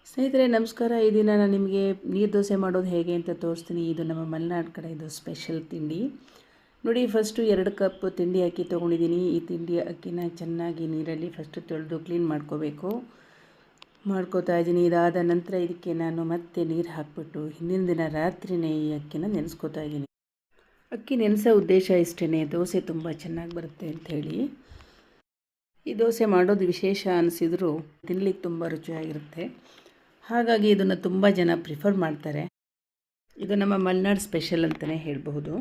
ಸ್ನೇಹಿತರೆ ನಮಸ್ಕಾರ. ಈ ದಿನ ನಾನು ನಿಮಗೆ ನೀರು ದೋಸೆ ಮಾಡೋದು ಹೇಗೆ ಅಂತ ತೋರಿಸ್ತೀನಿ. ಇದು ನಮ್ಮ ಮಲೆನಾಡು ಕಡೆ ಇದು ಸ್ಪೆಷಲ್ ತಿಂಡಿ. ನೋಡಿ, ಫಸ್ಟು 2 ಕಪ್ ತಿಂಡಿ ಅಕ್ಕಿ ತೊಗೊಂಡಿದ್ದೀನಿ. ಈ ತಿಂಡಿ ಅಕ್ಕಿನ ಚೆನ್ನಾಗಿ ನೀರಲ್ಲಿ ಫಸ್ಟು ತೊಳೆದು ಕ್ಲೀನ್ ಮಾಡ್ಕೋತಾ ಇದ್ದೀನಿ. ಇದಾದ ನಂತರ ಇದಕ್ಕೆ ನಾನು ಮತ್ತೆ ನೀರು ಹಾಕಿಬಿಟ್ಟು ಹಿಂದಿನ ದಿನ ರಾತ್ರಿಯೇ ಈ ಅಕ್ಕಿನ ನೆನೆಸ್ಕೋತಾ ಇದ್ದೀನಿ. ಅಕ್ಕಿ ನೆನೆಸೋ ಉದ್ದೇಶ ಇಷ್ಟೇ, ದೋಸೆ ತುಂಬ ಚೆನ್ನಾಗಿ ಬರುತ್ತೆ ಅಂಥೇಳಿ. ಈ ದೋಸೆ ಮಾಡೋದು ವಿಶೇಷ ಅನಿಸಿದ್ರು ತಿನ್ನಲಿಕ್ಕೆ ತುಂಬ ರುಚಿಯಾಗಿರುತ್ತೆ. ಹಾಗಾಗಿ ಇದನ್ನು ತುಂಬ ಜನ ಪ್ರಿಫರ್ ಮಾಡ್ತಾರೆ. ಇದು ನಮ್ಮ ಮಲೆನಾಡು ಸ್ಪೆಷಲ್ ಅಂತಲೇ ಹೇಳಬಹುದು.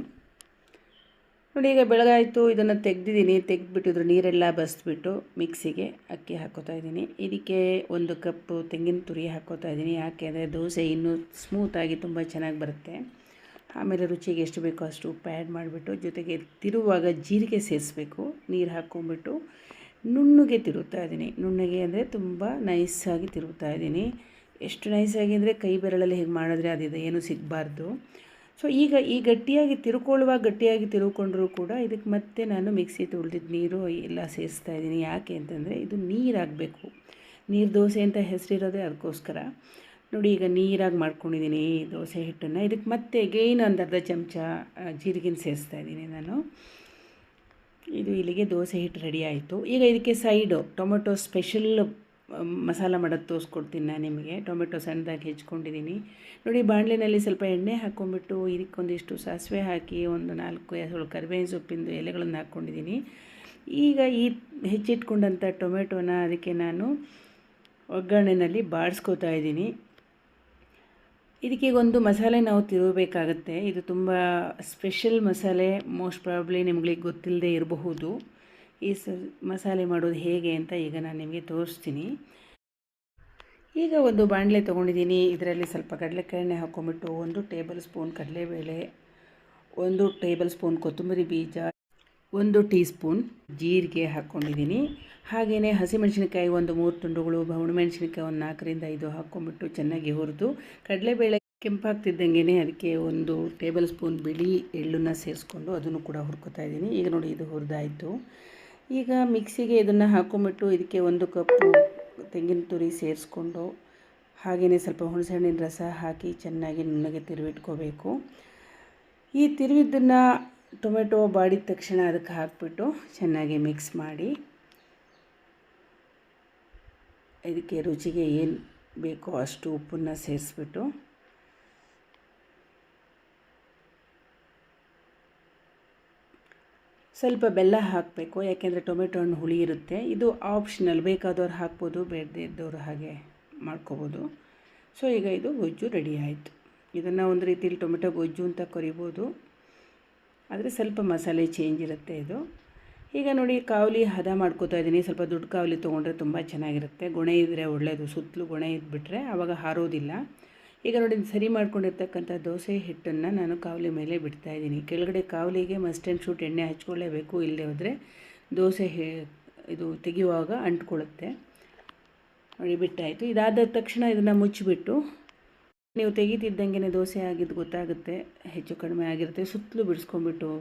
ನೋಡಿ, ಈಗ ಬೆಳಗಾಯಿತು, ಇದನ್ನು ತೆಗೆದ್ಬಿಟ್ಟು ಇದ್ರ ನೀರೆಲ್ಲ ಬಸಿದ್ಬಿಟ್ಟು ಮಿಕ್ಸಿಗೆ ಅಕ್ಕಿ ಹಾಕೋತಾ ಇದ್ದೀನಿ. ಇದಕ್ಕೆ 1 ಕಪ್ ತೆಂಗಿನ ತುರಿ ಹಾಕೋತಾ ಇದ್ದೀನಿ. ಯಾಕೆ ಅಂದರೆ ದೋಸೆ ಇನ್ನೂ ಸ್ಮೂತಾಗಿ ತುಂಬ ಚೆನ್ನಾಗಿ ಬರುತ್ತೆ. ಆಮೇಲೆ ರುಚಿಗೆ ಎಷ್ಟು ಬೇಕೋ ಅಷ್ಟು ಉಪ್ಪು ಆ್ಯಡ್ ಮಾಡಿಬಿಟ್ಟು, ಜೊತೆಗೆ ತಿರುವಾಗ ಜೀರಿಗೆ ಸೇರಿಸ್ಬೇಕು. ನೀರು ಹಾಕ್ಕೊಂಬಿಟ್ಟು ನುಣ್ಣಗೆ ತಿರುಗ್ತಾ ಇದ್ದೀನಿ. ನುಣ್ಣಗೆ ಅಂದರೆ ತುಂಬ ನೈಸಾಗಿ ತಿರುಗ್ತಾ ಇದ್ದೀನಿ. ಎಷ್ಟು ನೈಸಾಗಿ ಅಂದರೆ ಕೈ ಬೆರಳಲ್ಲಿ ಹೇಗೆ ಮಾಡಿದ್ರೆ ಅದಿದೆ, ಏನೂ ಸಿಗಬಾರ್ದು. ಸೊ ಈಗ ಈ ಗಟ್ಟಿಯಾಗಿ ತಿರುಕೊಂಡ್ರೂ ಕೂಡ ಇದಕ್ಕೆ ಮತ್ತೆ ನಾನು ಮಿಕ್ಸಿ ತೊಳೆದಿದ್ದು ನೀರು ಎಲ್ಲ ಸೇರಿಸ್ತಾ ಇದ್ದೀನಿ. ಯಾಕೆ ಅಂತಂದರೆ ಇದು ನೀರಾಗಬೇಕು. ನೀರು ದೋಸೆ ಅಂತ ಹೆಸರಿರೋದೇ ಅದಕ್ಕೋಸ್ಕರ. ನೋಡಿ, ಈಗ ನೀರಾಗಿ ಮಾಡ್ಕೊಂಡಿದ್ದೀನಿ ದೋಸೆ ಹಿಟ್ಟನ್ನು. ಇದಕ್ಕೆ ಮತ್ತೆ ಅಗೈನ್ ಒಂದು ಅರ್ಧ ಚಮಚ ಜೀರಿಗೆನ ಸೇರಿಸ್ತಾ ಇದ್ದೀನಿ ನಾನು. ಇದು ಇಲ್ಲಿಗೆ ದೋಸೆ ಹಿಟ್ಟು ರೆಡಿ ಆಯಿತು. ಈಗ ಇದಕ್ಕೆ ಸೈಡು ಟೊಮೆಟೊ ಸ್ಪೆಷಲ್ ಮಸಾಲ ಮಾಡೋದು ತೋರಿಸ್ಕೊಡ್ತೀನಿ ನಾನು ನಿಮಗೆ. ಟೊಮೆಟೊ ಸಣ್ಣದಾಗಿ ಹೆಚ್ಕೊಂಡಿದ್ದೀನಿ. ನೋಡಿ, ಬಾಣಲೆಯಲ್ಲಿ ಸ್ವಲ್ಪ ಎಣ್ಣೆ ಹಾಕ್ಕೊಂಬಿಟ್ಟು ಇದಕ್ಕೊಂದಿಷ್ಟು ಸಾಸಿವೆ ಹಾಕಿ ಒಂದು 4 ಕರಿಬೇವಿನ ಸೊಪ್ಪಿಂದು ಎಲೆಗಳನ್ನು ಹಾಕ್ಕೊಂಡಿದ್ದೀನಿ. ಈಗ ಈ ಹೆಚ್ಚಿಟ್ಕೊಂಡಂಥ ಟೊಮೆಟೊನ ಅದಕ್ಕೆ ನಾನು ಒಗ್ಗರಣೆಯಲ್ಲಿ ಬಾಡಿಸ್ಕೋತಾ ಇದ್ದೀನಿ. ಇದಕ್ಕೆ ಒಂದು ಮಸಾಲೆ ನಾವು ತಿರುಗಬೇಕಾಗತ್ತೆ. ಇದು ತುಂಬ ಸ್ಪೆಷಲ್ ಮಸಾಲೆ, ಮೋಸ್ಟ್ ಪ್ರಾಬಬ್ಲಿ ನಿಮ್ಗಳಿಗೆ ಗೊತ್ತಿಲ್ಲದೆ ಇರಬಹುದು. ಈ ಮಸಾಲೆ ಮಾಡೋದು ಹೇಗೆ ಅಂತ ಈಗ ನಾನು ನಿಮಗೆ ತೋರಿಸ್ತೀನಿ. ಈಗ ಒಂದು ಬಾಣಲೆ ತೊಗೊಂಡಿದ್ದೀನಿ. ಇದರಲ್ಲಿ ಸ್ವಲ್ಪ ಕಡಲೆಕಾಯಿ ಎಣ್ಣೆ ಹಾಕ್ಕೊಂಬಿಟ್ಟು 1 ಟೇಬಲ್ ಸ್ಪೂನ್ ಕಡಲೆಬೇಳೆ, 1 ಟೇಬಲ್ ಸ್ಪೂನ್ ಕೊತ್ತಂಬರಿ ಬೀಜ, 1 ಟೀ ಸ್ಪೂನ್ ಜೀರಿಗೆ ಹಾಕ್ಕೊಂಡಿದ್ದೀನಿ. ಹಾಗೆಯೇ ಹಸಿಮೆಣಸಿನಕಾಯಿ 3 ತುಂಡುಗಳು, ಒಣಮೆಣಸಿನಕಾಯಿ 4ರಿಂದ 5 ಹಾಕ್ಕೊಂಬಿಟ್ಟು ಚೆನ್ನಾಗಿ ಹುರಿದು, ಕಡಲೆಬೇಳೆ ಕೆಂಪಾಗ್ತಿದ್ದಂಗೆ ಅದಕ್ಕೆ 1 ಟೇಬಲ್ ಸ್ಪೂನ್ ಬಿಳಿ ಎಳ್ಳನ್ನು ಸೇರಿಸ್ಕೊಂಡು ಅದನ್ನು ಕೂಡ ಹುರ್ಕೋತಾ ಇದ್ದೀನಿ. ಈಗ ನೋಡಿ, ಇದು ಹುರಿದಾಯಿತು. ಈಗ ಮಿಕ್ಸಿಗೆ ಇದನ್ನು ಹಾಕ್ಕೊಂಬಿಟ್ಟು ಇದಕ್ಕೆ 1 ಕಪ್ಪು ತೆಂಗಿನ ತುರಿ ಸೇರಿಸ್ಕೊಂಡು, ಹಾಗೆಯೇ ಸ್ವಲ್ಪ ಹುಣಸೆಹಣ್ಣಿನ ರಸ ಹಾಕಿ ಚೆನ್ನಾಗಿ ನುಣ್ಣಗೆ ತಿರುವಿಟ್ಕೋಬೇಕು. ಈ ತಿರುವಿದ್ದನ್ನು ಟೊಮೆಟೊ ಬಾಡಿದ ತಕ್ಷಣ ಅದಕ್ಕೆ ಹಾಕಿಬಿಟ್ಟು ಚೆನ್ನಾಗಿ ಮಿಕ್ಸ್ ಮಾಡಿ, ಇದಕ್ಕೆ ರುಚಿಗೆ ಏನು ಬೇಕೋ ಅಷ್ಟು ಉಪ್ಪನ್ನು ಸೇರಿಸ್ಬಿಟ್ಟು ಸ್ವಲ್ಪ ಬೆಲ್ಲ ಹಾಕಬೇಕು. ಯಾಕೆಂದರೆ ಟೊಮೆಟೊ ಹಣ್ಣು ಹುಳಿ ಇರುತ್ತೆ. ಇದು ಆಪ್ಷನಲ್, ಬೇಕಾದವ್ರು ಹಾಕ್ಬೋದು, ಬೇಡದೇ ಇದ್ದವರು ಹಾಗೆ ಮಾಡ್ಕೋಬೋದು. ಸೊ ಈಗ ಇದು ಗೊಜ್ಜು ರೆಡಿ ಆಯಿತು. ಇದನ್ನು ಒಂದು ರೀತಿಯಲ್ಲಿ ಟೊಮೆಟೊ ಗೊಜ್ಜು ಅಂತ ಕರಿಬೋದು, ಆದರೆ ಸ್ವಲ್ಪ ಮಸಾಲೆ ಚೇಂಜ್ ಇರುತ್ತೆ ಇದು. ಈಗ ನೋಡಿ, ಕಾವಲಿ ಹದ ಮಾಡ್ಕೋತಾ ಇದ್ದೀನಿ. ಸ್ವಲ್ಪ ದೊಡ್ಡ ಕಾವಲಿ ತೊಗೊಂಡ್ರೆ ತುಂಬ ಚೆನ್ನಾಗಿರುತ್ತೆ. ಗೊಣೆ ಇದ್ದರೆ ಒಳ್ಳೆಯದು, ಸುತ್ತಲೂ ಗೊಣೆ ಇದ್ಬಿಟ್ರೆ ಆವಾಗ ಹಾರೋದಿಲ್ಲ. ಈಗ ನೋಡಿ, ಸರಿ ಮಾಡ್ಕೊಂಡಿರ್ತಕ್ಕಂಥ ದೋಸೆ ಹಿಟ್ಟನ್ನು ನಾನು ಕಾವಲಿ ಮೇಲೆ ಬಿಡ್ತಾಯಿದ್ದೀನಿ. ಕೆಳಗಡೆ ಕಾವಲಿಗೆ ಮಸ್ಟ್ ಆ್ಯಂಡ್ ಶೂಟ್ ಎಣ್ಣೆ ಹಚ್ಕೊಳ್ಳೇಬೇಕು, ಇಲ್ಲದೆ ಹೋದರೆ ದೋಸೆ ಇದು ತೆಗೆಯುವಾಗ ಅಂಟ್ಕೊಳ್ಳುತ್ತೆ. ನೋಡಿ, ಬಿಟ್ಟಾಯಿತು. ಇದಾದ ತಕ್ಷಣ ಇದನ್ನು ಮುಚ್ಚಿಬಿಟ್ಟು, ನೀವು ತೆಗಿತಿದ್ದಂಗೆ ದೋಸೆ ಆಗಿದ್ದು ಗೊತ್ತಾಗುತ್ತೆ, ಹೆಚ್ಚು ಕಡಿಮೆ ಆಗಿರುತ್ತೆ. ಸುತ್ತಲೂ ಬಿಡಿಸ್ಕೊಂಡ್ಬಿಟ್ಟು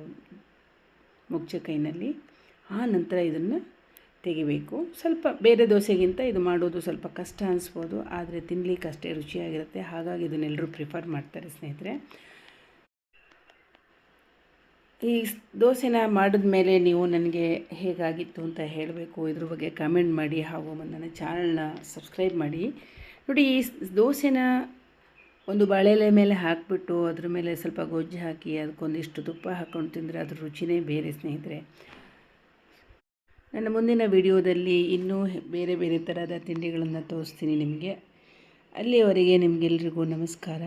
ಮುಚ್ಚ ಕೈನಲ್ಲಿ, ಆ ನಂತರ ಇದನ್ನು ತೆಗಿಬೇಕು. ಸ್ವಲ್ಪ ಬೇರೆ ದೋಸೆಗಿಂತ ಇದು ಮಾಡೋದು ಸ್ವಲ್ಪ ಕಷ್ಟ ಅನಿಸ್ಬೋದು, ಆದರೆ ತಿನ್ನಲಿಕ್ಕೆ ಅಷ್ಟೇ ರುಚಿಯಾಗಿರುತ್ತೆ. ಹಾಗಾಗಿ ಇದನ್ನೆಲ್ಲರೂ ಪ್ರಿಫರ್ ಮಾಡ್ತಾರೆ ಸ್ನೇಹಿತರೆ. ಈ ದೋಸೆನ ಮಾಡಿದ ಮೇಲೆ ನೀವು ನನಗೆ ಹೇಗಾಗಿತ್ತು ಅಂತ ಹೇಳಬೇಕು. ಇದ್ರ ಬಗ್ಗೆ ಕಮೆಂಟ್ ಮಾಡಿ, ಹಾಗೂ ನನ್ನ ಚಾನಲ್ನ ಸಬ್ಸ್ಕ್ರೈಬ್ ಮಾಡಿ. ನೋಡಿ, ಈ ದೋಸೆನ ಒಂದು ಬಾಳೆಲೆ ಮೇಲೆ ಹಾಕಿಬಿಟ್ಟು ಅದ್ರ ಮೇಲೆ ಸ್ವಲ್ಪ ಗೊಜ್ಜು ಹಾಕಿ ಅದಕ್ಕೊಂದಿಷ್ಟು ತುಪ್ಪ ಹಾಕ್ಕೊಂಡು ತಿಂದರೆ ಅದ್ರ ರುಚಿನೇ ಬೇರೆ ಸ್ನೇಹಿತರೆ. ನನ್ನ ಮುಂದಿನ ವಿಡಿಯೋದಲ್ಲಿ ಇನ್ನೂ ಬೇರೆ ಬೇರೆ ಥರದ ತಿಂಡಿಗಳನ್ನು ತೋರಿಸ್ತೀನಿ ನಿಮಗೆ. ಅಲ್ಲಿಯವರೆಗೆ ನಿಮಗೆಲ್ರಿಗೂ ನಮಸ್ಕಾರ.